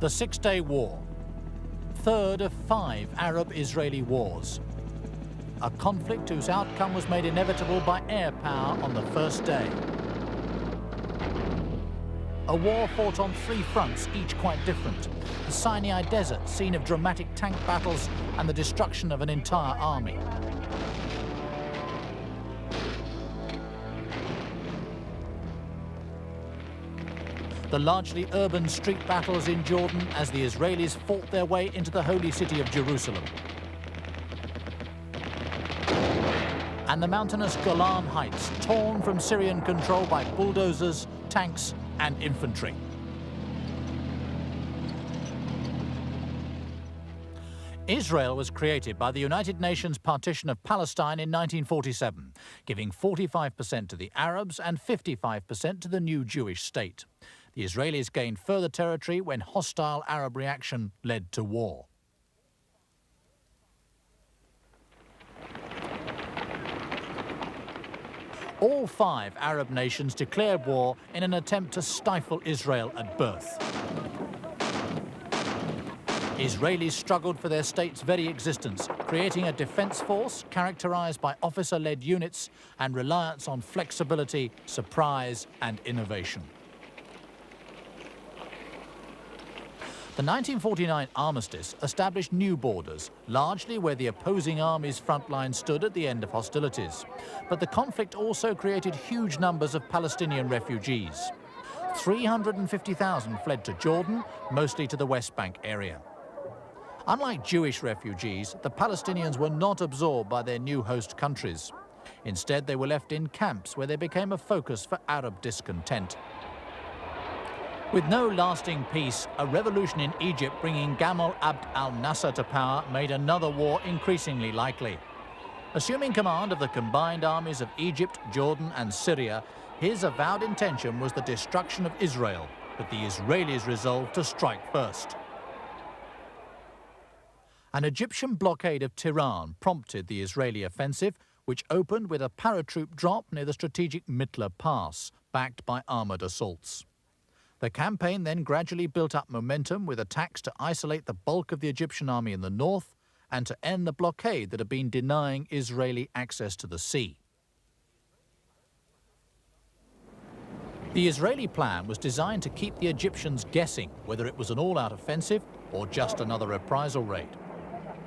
The Six-Day War, third of 5 Arab-Israeli wars. A conflict whose outcome was made inevitable by air power on the first day. A war fought on 3 fronts, each quite different. The Sinai desert, scene of dramatic tank battles and the destruction of an entire army. The largely urban street battles in Jordan as the Israelis fought their way into the holy city of Jerusalem. And the mountainous Golan Heights, torn from Syrian control by bulldozers, tanks, and infantry. Israel was created by the United Nations partition of Palestine in 1947, giving 45% to the Arabs and 55% to the new Jewish state. The Israelis gained further territory when hostile Arab reaction led to war. All 5 Arab nations declared war in an attempt to stifle Israel at birth. Israelis struggled for their state's very existence, creating a defense force characterized by officer-led units and reliance on flexibility, surprise, and innovation. The 1949 armistice established new borders, largely where the opposing armies' front line stood at the end of hostilities. But the conflict also created huge numbers of Palestinian refugees. 350,000 fled to Jordan, mostly to the West Bank area. Unlike Jewish refugees, the Palestinians were not absorbed by their new host countries. Instead, they were left in camps where they became a focus for Arab discontent. With no lasting peace, a revolution in Egypt bringing Gamal Abd al-Nasser to power made another war increasingly likely. Assuming command of the combined armies of Egypt, Jordan and Syria, his avowed intention was the destruction of Israel, but the Israelis resolved to strike first. An Egyptian blockade of Tiran prompted the Israeli offensive, which opened with a paratroop drop near the strategic Mitla Pass, backed by armoured assaults. The campaign then gradually built up momentum with attacks to isolate the bulk of the Egyptian army in the north and to end the blockade that had been denying Israeli access to the sea. The Israeli plan was designed to keep the Egyptians guessing whether it was an all-out offensive or just another reprisal raid.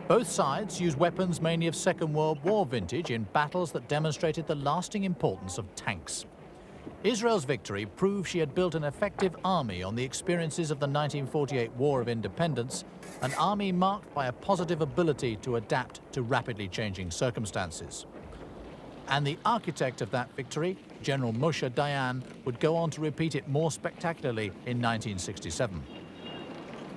Both sides used weapons mainly of Second World War vintage in battles that demonstrated the lasting importance of tanks. Israel's victory proved she had built an effective army on the experiences of the 1948 War of Independence, an army marked by a positive ability to adapt to rapidly changing circumstances. And the architect of that victory, General Moshe Dayan, would go on to repeat it more spectacularly in 1967.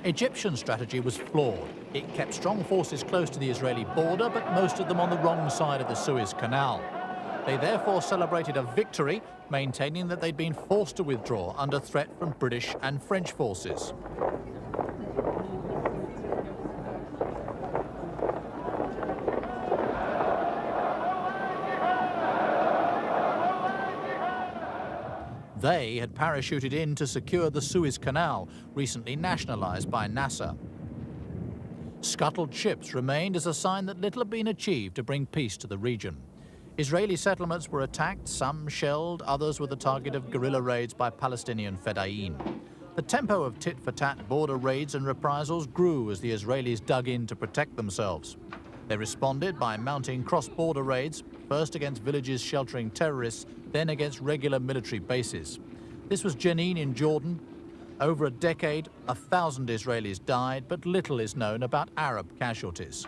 Egyptian strategy was flawed. It kept strong forces close to the Israeli border, but most of them on the wrong side of the Suez Canal. They therefore celebrated a victory, maintaining that they'd been forced to withdraw under threat from British and French forces. They had parachuted in to secure the Suez Canal, recently nationalized by Nasser. Scuttled ships remained as a sign that little had been achieved to bring peace to the region. Israeli settlements were attacked, some shelled, others were the target of guerrilla raids by Palestinian fedayeen. The tempo of tit-for-tat border raids and reprisals grew as the Israelis dug in to protect themselves. They responded by mounting cross-border raids, first against villages sheltering terrorists, then against regular military bases. This was Jenin in Jordan. Over a decade, 1,000 Israelis died, but little is known about Arab casualties.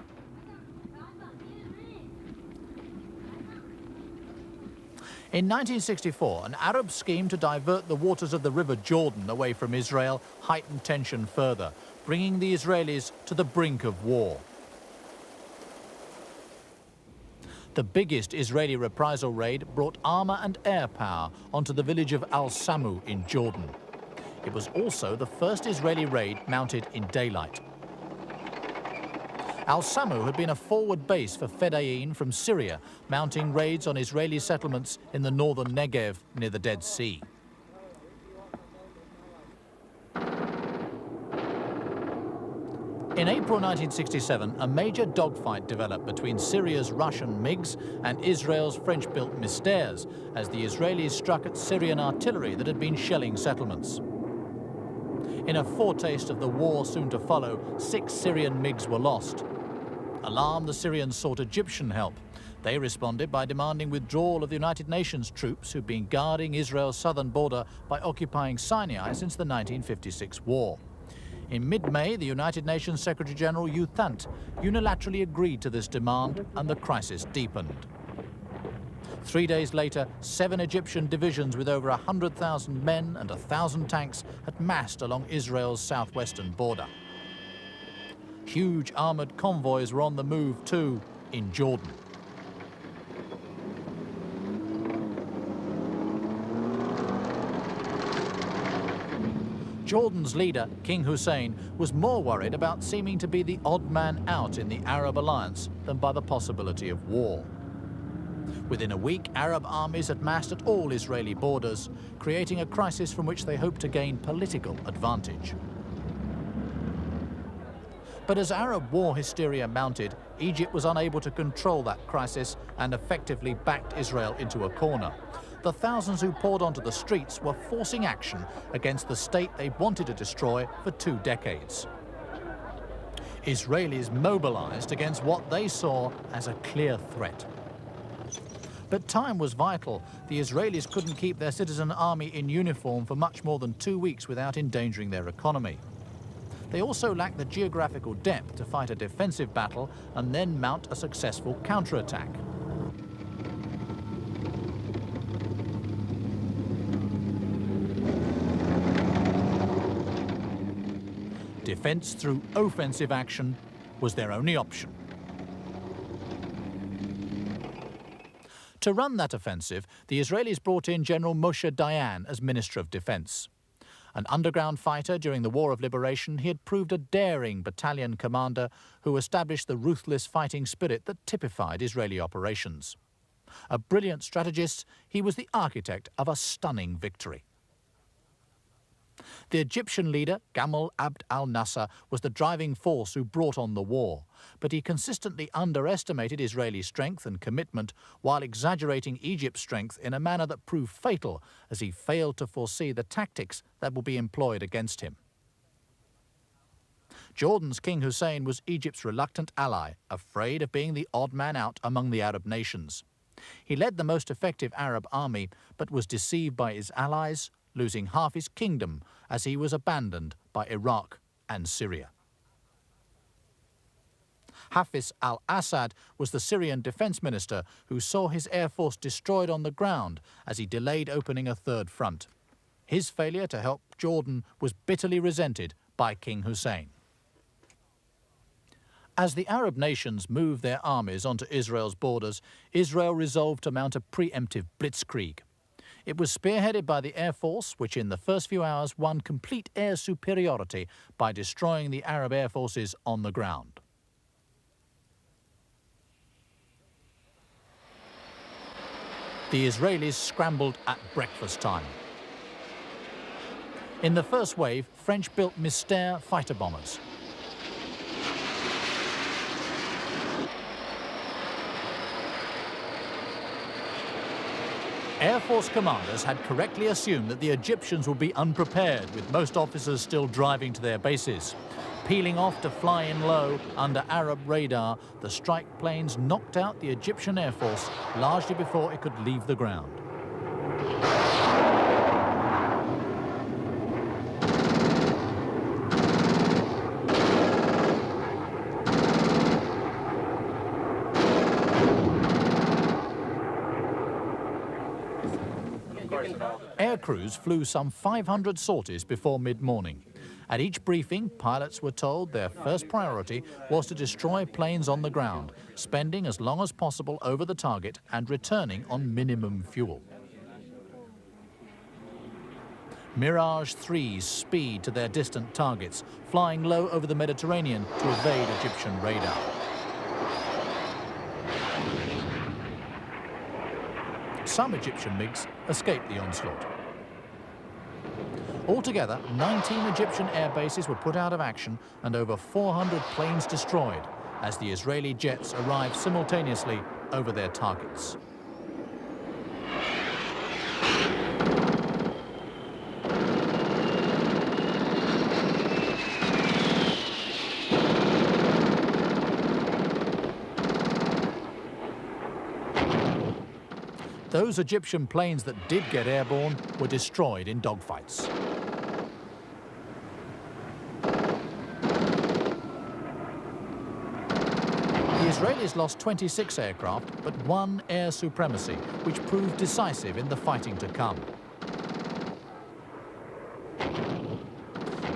In 1964, an Arab scheme to divert the waters of the River Jordan away from Israel heightened tension further, bringing the Israelis to the brink of war. The biggest Israeli reprisal raid brought armor and air power onto the village of Al-Samu in Jordan. It was also the first Israeli raid mounted in daylight. Al-Samu had been a forward base for fedayeen from Syria, mounting raids on Israeli settlements in the northern Negev near the Dead Sea. In April 1967, a major dogfight developed between Syria's Russian MiGs and Israel's French-built Mystères as the Israelis struck at Syrian artillery that had been shelling settlements. In a foretaste of the war soon to follow, 6 Syrian MiGs were lost. Alarmed, the Syrians sought Egyptian help. They responded by demanding withdrawal of the United Nations troops who'd been guarding Israel's southern border by occupying Sinai since the 1956 war. In mid-May, the United Nations Secretary-General U Thant unilaterally agreed to this demand and the crisis deepened. 3 days later, 7 Egyptian divisions with over 100,000 men and 1,000 tanks had massed along Israel's southwestern border. Huge armoured convoys were on the move too in Jordan. Jordan's leader, King Hussein, was more worried about seeming to be the odd man out in the Arab alliance than by the possibility of war. Within a week, Arab armies had massed at all Israeli borders, creating a crisis from which they hoped to gain political advantage. But as Arab war hysteria mounted, Egypt was unable to control that crisis and effectively backed Israel into a corner. The thousands who poured onto the streets were forcing action against the state they wanted to destroy for 2 decades. Israelis mobilized against what they saw as a clear threat. But time was vital. The Israelis couldn't keep their citizen army in uniform for much more than 2 weeks without endangering their economy. They also lacked the geographical depth to fight a defensive battle and then mount a successful counterattack. Defense through offensive action was their only option. To run that offensive, the Israelis brought in General Moshe Dayan as Minister of Defense. An underground fighter during the War of Liberation, he had proved a daring battalion commander who established the ruthless fighting spirit that typified Israeli operations. A brilliant strategist, he was the architect of a stunning victory. The Egyptian leader, Gamal Abd al-Nasser, was the driving force who brought on the war, but he consistently underestimated Israeli strength and commitment while exaggerating Egypt's strength in a manner that proved fatal as he failed to foresee the tactics that would be employed against him. Jordan's King Hussein was Egypt's reluctant ally, afraid of being the odd man out among the Arab nations. He led the most effective Arab army, but was deceived by his allies, losing half his kingdom as he was abandoned by Iraq and Syria. Hafiz al-Assad was the Syrian defense minister who saw his air force destroyed on the ground as he delayed opening a third front. His failure to help Jordan was bitterly resented by King Hussein. As the Arab nations moved their armies onto Israel's borders, Israel resolved to mount a preemptive blitzkrieg. It was spearheaded by the Air Force, which in the first few hours won complete air superiority by destroying the Arab air forces on the ground. The Israelis scrambled at breakfast time. In the first wave, French-built Mystère fighter bombers. Air Force commanders had correctly assumed that the Egyptians would be unprepared, with most officers still driving to their bases. Peeling off to fly in low under Arab radar, the strike planes knocked out the Egyptian Air Force largely before it could leave the ground. Air crews flew some 500 sorties before mid-morning. At each briefing, pilots were told their first priority was to destroy planes on the ground, spending as long as possible over the target and returning on minimum fuel. Mirage 3s speed to their distant targets, flying low over the Mediterranean to evade Egyptian radar. Some Egyptian MiGs escaped the onslaught. Altogether, 19 Egyptian air bases were put out of action and over 400 planes destroyed as the Israeli jets arrived simultaneously over their targets. Those Egyptian planes that did get airborne were destroyed in dogfights. The Israelis lost 26 aircraft, but won air supremacy, which proved decisive in the fighting to come.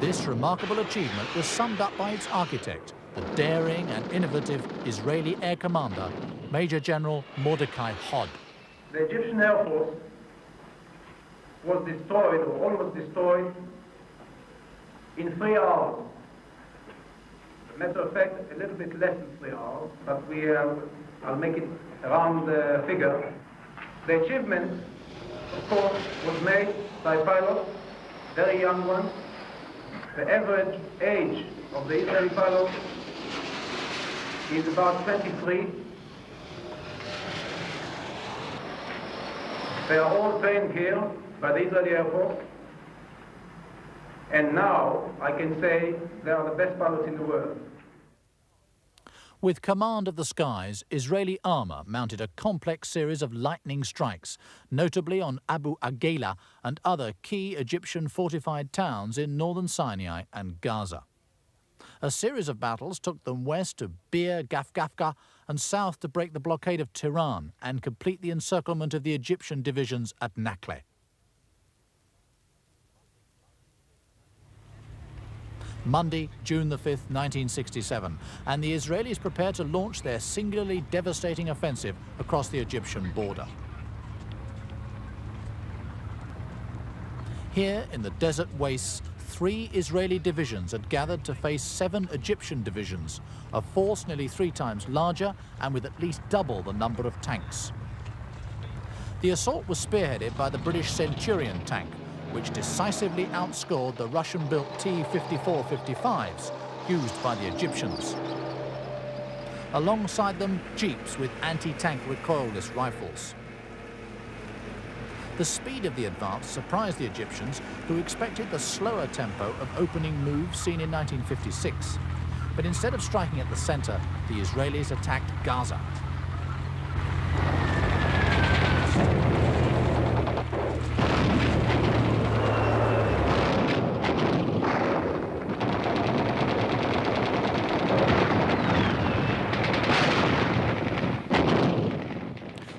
This remarkable achievement was summed up by its architect, the daring and innovative Israeli Air Commander, Major General Mordecai Hod. The Egyptian Air Force was destroyed, or almost destroyed, in 3 hours. As a matter of fact, a little bit less than 3 hours, but I'll make it around the figure. The achievement, of course, was made by pilots, very young ones. The average age of the Israeli pilots is about 23. They are all trained here by the Israeli Air Force. And now I can say they are the best pilots in the world. With command of the skies, Israeli armour mounted a complex series of lightning strikes, notably on Abu Agela and other key Egyptian fortified towns in northern Sinai and Gaza. A series of battles took them west to Bir Gafgafka and south to break the blockade of Tiran and complete the encirclement of the Egyptian divisions at Nakle. Monday, June the 5th, 1967, and the Israelis prepare to launch their singularly devastating offensive across the Egyptian border. Here, in the desert wastes, 3 Israeli divisions had gathered to face 7 Egyptian divisions, a force nearly 3 times larger and with at least double the number of tanks. The assault was spearheaded by the British Centurion tank, which decisively outscored the Russian-built T-54-55s used by the Egyptians. Alongside them, jeeps with anti-tank recoilless rifles. The speed of the advance surprised the Egyptians, who expected the slower tempo of opening moves seen in 1956. But instead of striking at the center, the Israelis attacked Gaza.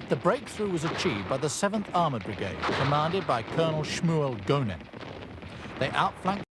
The breakthrough was achieved by the 7th Armoured Brigade, commanded by Colonel Shmuel Gonen. They outflanked